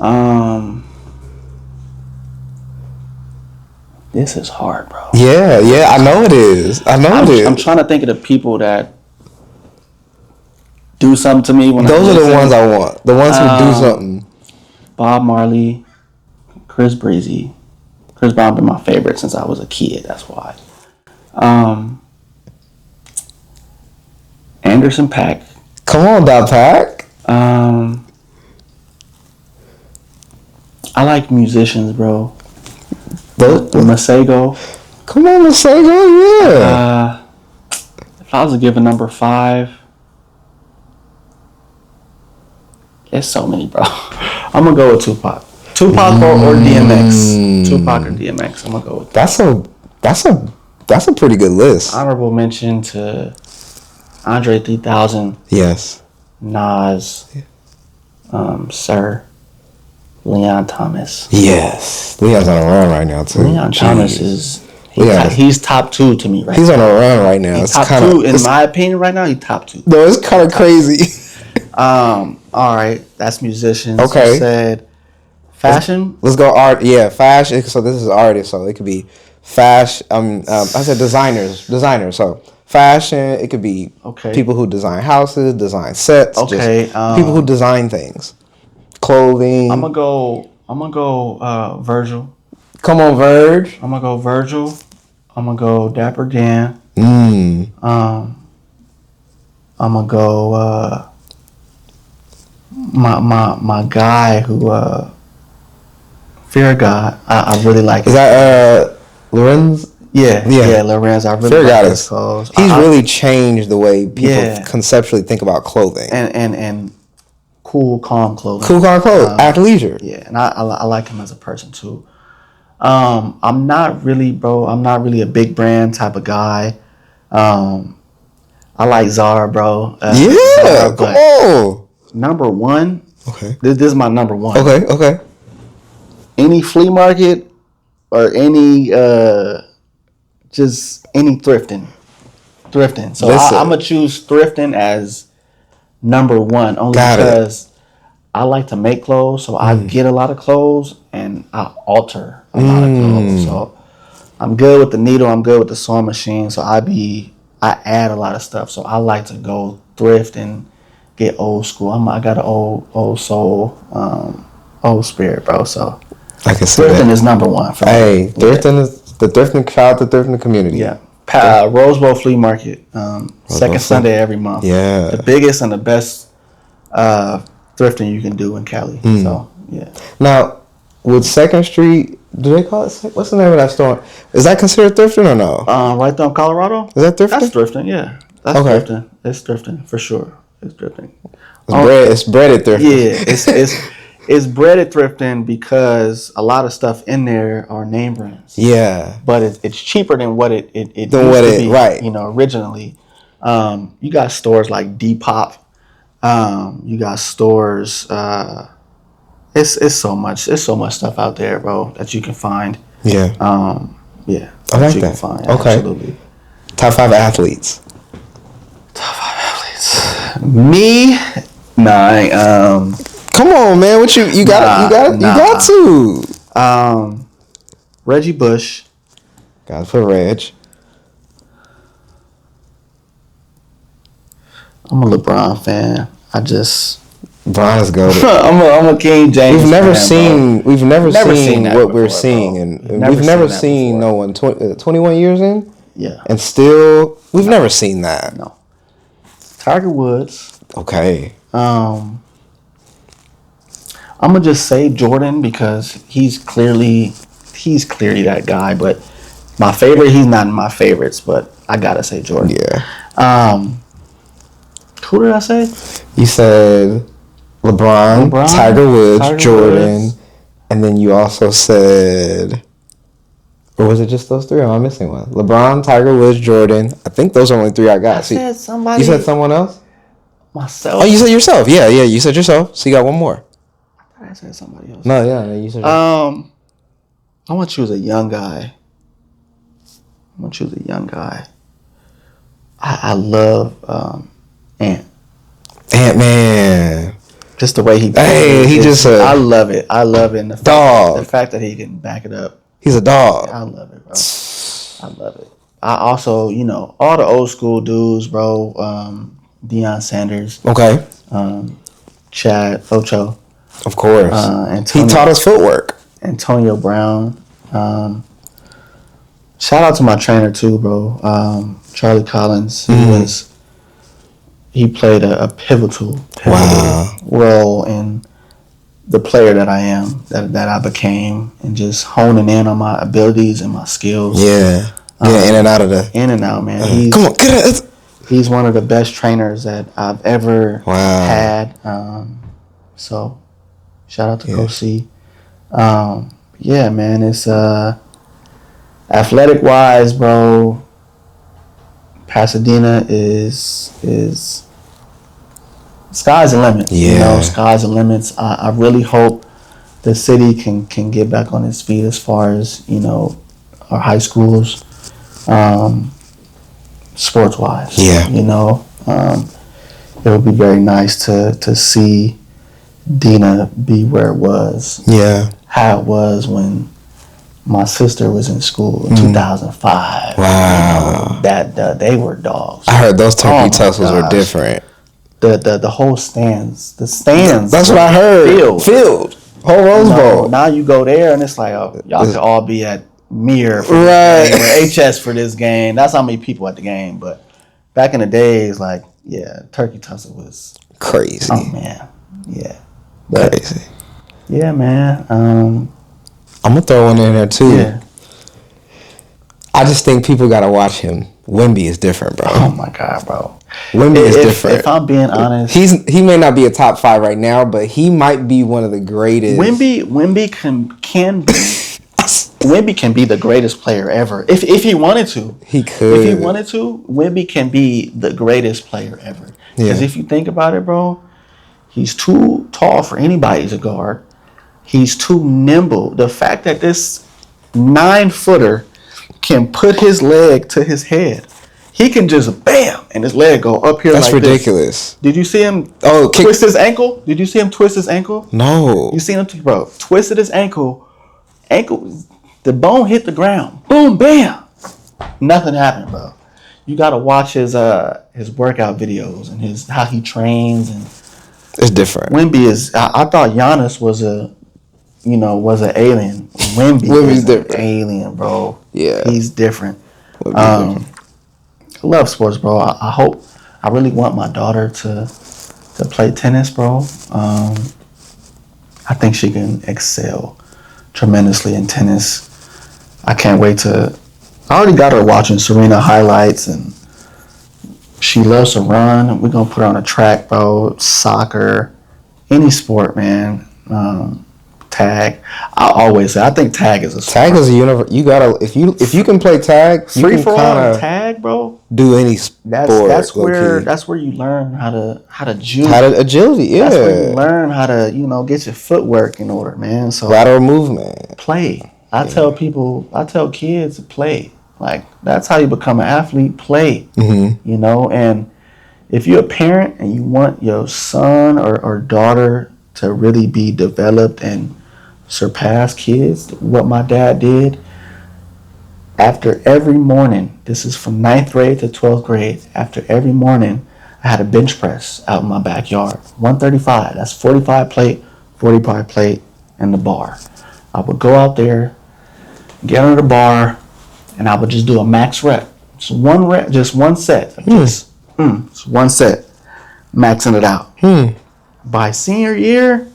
This is hard, bro. Yeah, I know it is. I'm trying to think of the people that do something to me when those are the ones I want. The ones who do something. Bob Marley, Chris Breezy. Chris Brown been my favorite since I was a kid. That's why. Anderson .Paak. Come on, .Paak. I like musicians, bro. Those, Masego. come on, Masego, yeah. If I was to give a number 5, there's so many, bro. I'm gonna go with Tupac. Tupac or DMX. Tupac or DMX. I'm gonna go with that. That's a pretty good list. Honorable mention to Andre 3000. Yes. Nas. Sir. Leon Thomas. Yes. Leon's on a run right now too. Leon Thomas is he's top 2 to me right he's now. On a run right now. He's top 2 in my opinion right now. He's top 2. No, it's kind of crazy. All right, that's musicians. Okay. You said fashion. Let's go art. Yeah, fashion. So this is artists. So it could be fashion. I said designers. So fashion. It could be people who design houses, design sets. Okay. Just people who design things. Clothing. I'm gonna go Virgil. Come on, Verge. I'm gonna go Virgil. I'm gonna go Dapper Dan. I'm gonna go my guy who Fear God. I really like. Is that Lorenz? Yeah, Lorenz. I really Fear like God his clothes. He's really changed the way people conceptually think about clothing. And cool, calm clothing. Cool, calm clothes. Athleisure. Yeah, and I like him as a person too. I'm not really a big brand type of guy. I like Zara, bro. Zara, come on. Number 1. Okay. This is my number 1. Okay. Any flea market or any just any thrifting. So I'm gonna choose thrifting as number 1 only because I like to make clothes, so I get a lot of clothes and I alter a lot of clothes. So I'm good with the needle, I'm good with the sewing machine, so I add a lot of stuff. So I like to go thrift and get old school. I got an old soul, old spirit, bro. So I can see thrifting that. is number 1 for me. Hey, thrifting is the thrifting crowd, the thrifting community. Yeah. Rose Bowl Flea Market, second Sunday every month. Yeah. The biggest and the best thrifting you can do in Cali. So, yeah. Now, with 2nd Street, do they call it? What's the name of that store? Is that considered thrifting or no? Right there in Colorado? Is that thrifting? That's thrifting, yeah. That's thrifting. It's thrifting, for sure. It's thrifting. It's breaded thrifting. Yeah, it's breaded thrifting because a lot of stuff in there are name brands. Yeah. But it's cheaper than what it used to be, right. Originally. You got stores like Depop. You got stores. It's so much stuff out there, bro, that you can find. Yeah. Yeah. I like you that. Can find. Okay. Absolutely. Top 5 athletes. Top 5 athletes. Me. Nah. Come on, man. What you got to. Reggie Bush. Got to put Reg. I'm a LeBron fan. Bron's goated. I'm a King James. We've never fan, seen that what before, we're seeing, bro. and we've never seen no one 21 years in. Yeah. And still, we've never seen that. No. Tiger Woods. Okay. I'm gonna just say Jordan because he's clearly that guy, but My favorite, he's not in my favorites, but I gotta say Jordan. Yeah. Who did I say? You said LeBron, Tiger Woods, Jordan, and then you also said, or was it just those three? Or am I missing one? LeBron, Tiger Woods, Jordan. I think those are only three I got. I said somebody. You said someone else? Myself. Oh, you said yourself. Yeah, you said yourself. So you got one more. I thought I said somebody else. No, yeah, you said yourself. I want to choose a young guy. I love Ant-Man. Just the way he plays. Hey, he just I love it. And the fact that he can back it up. He's a dog. I love it, bro. I love it. I also, all the old school dudes, bro. Deion Sanders. Okay. Chad Ocho. Of course. He taught us footwork. Antonio Brown. Shout out to my trainer too, bro. Charlie Collins. He played a pivotal role in the player that I am, that I became, and just honing in on my abilities and my skills. Yeah. In and out of the. In and out, man. Come on, get it. He's one of the best trainers that I've ever had. So, shout out to Coach C. Yeah, man. It's athletic wise, bro. Pasadena is sky's the limit. Yeah. Sky's the limits. I really hope the city can get back on its feet as far as our high schools, sports wise. Yeah. It would be very nice to see Dina be where it was. Yeah. How it was when my sister was in school in 2005. Wow. That they were dogs. I heard those turkey tussles were different. The whole stands. The stands. That's what I heard. Filled. Whole Rose Bowl. Now you go there and it's like, y'all could all be at Mir for right. this game, or HS for this game. That's how many people at the game. But back in the days, turkey tussle was crazy. Oh man, yeah, crazy. Yeah, man. I'm gonna throw one in there too. Yeah. I just think people gotta watch him. Wemby is different, bro. Oh my god, bro. Wemby is different. If I'm being honest, he may not be a top 5 right now, but he might be one of the greatest. Wemby can be. Wemby can be the greatest player ever. If he wanted to. He could. If he wanted to, Wemby can be the greatest player ever. Because if you think about it, bro, he's too tall for anybody to guard. He's too nimble. The fact that this 9-footer can put his leg to his head. He can just bam and his leg go up here. That's like ridiculous. This. Did you see him twist his ankle? Did you see him twist his ankle? No. You seen him, bro? Twisted his ankle. The bone hit the ground. Boom, bam. Nothing happened, bro. You gotta watch his workout videos and how he trains, and it's different. Wemby is. I thought Giannis was an alien. Wemby's an alien, bro. Yeah, he's different. I love sports, bro. I really want my daughter to play tennis, bro. I think she can excel tremendously in tennis. I can't wait I already got her watching Serena highlights, and she loves to run. We're gonna put her on a track, bro. Soccer, any sport, man. Tag. I think tag is a sport. Tag is a universe. You gotta if you can play tag, free for all tag, bro. Do any sport. That's where you learn how to juke. How to agility, yeah. That's where you learn how to get your footwork in order, man. So lateral movement. Play. I tell kids to play. Like, that's how you become an athlete. Play. Mm-hmm. And if you're a parent and you want your son or daughter to really be developed and surpass kids, what my dad did, after every morning, this is from 9th grade to 12th grade, after every morning, I had a bench press out in my backyard. 135, that's 45 plate, and the bar. I would go out there, get under the bar, and I would just do a max rep. Just one rep, just one set. Just one set, maxing it out. By senior year,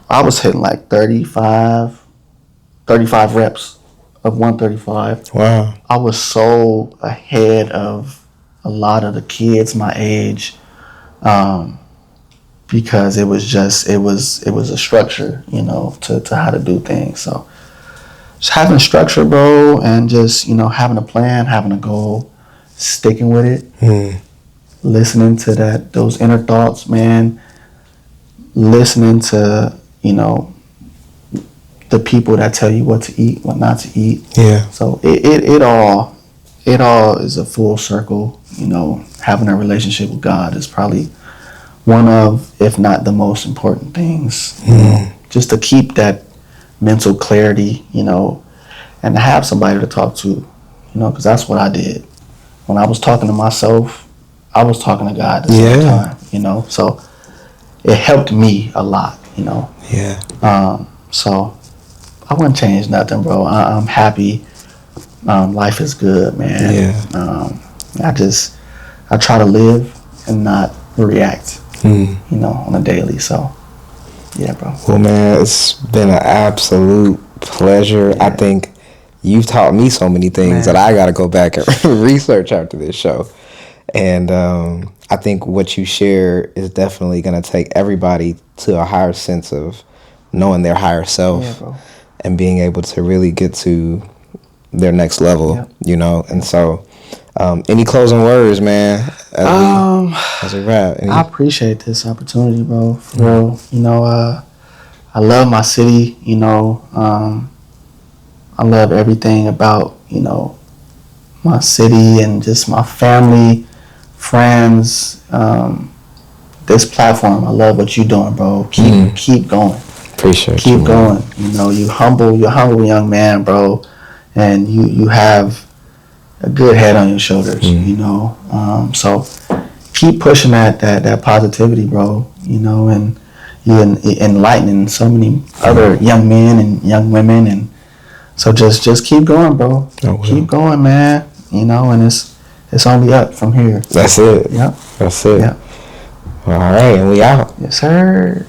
I was hitting like 35 reps of 135. Wow. I was so ahead of a lot of the kids my age, because it was a structure, to how to do things. So just having a structure, bro, and just, having a plan, having a goal, sticking with it, listening to those inner thoughts, man, listening to, the people that tell you what to eat, what not to eat. Yeah. So it all is a full circle. Having a relationship with God is probably one of, if not the most important things. Just to keep that mental clarity, and to have somebody to talk to, because that's what I did. When I was talking to myself, I was talking to God at the same time, so it helped me a lot, Yeah. So I wouldn't change nothing, bro. I'm happy. Life is good, man. Yeah. I try to live and not react, on a daily. So, yeah, bro. Well, man, it's been an absolute pleasure. Yeah. I think you've taught me so many things that I got to go back and research after this show. And I think what you share is definitely going to take everybody to a higher sense of knowing their higher self, and being able to really get to their next level, And so, any closing words, man, as we wrap? I appreciate this opportunity, bro. For real. I love my city, I love everything about, my city and just my family, friends, this platform. I love what you're doing, bro. Keep going. Appreciate you. Keep going. You're humble young man, bro, and you have a good head on your shoulders, so keep pushing that positivity, bro, and you enlightening so many other young men and young women, and so just keep going, bro. Keep going, man, and it's only up from here. That's it. Yep. That's it. Yep. All right, and we out. Yes, sir.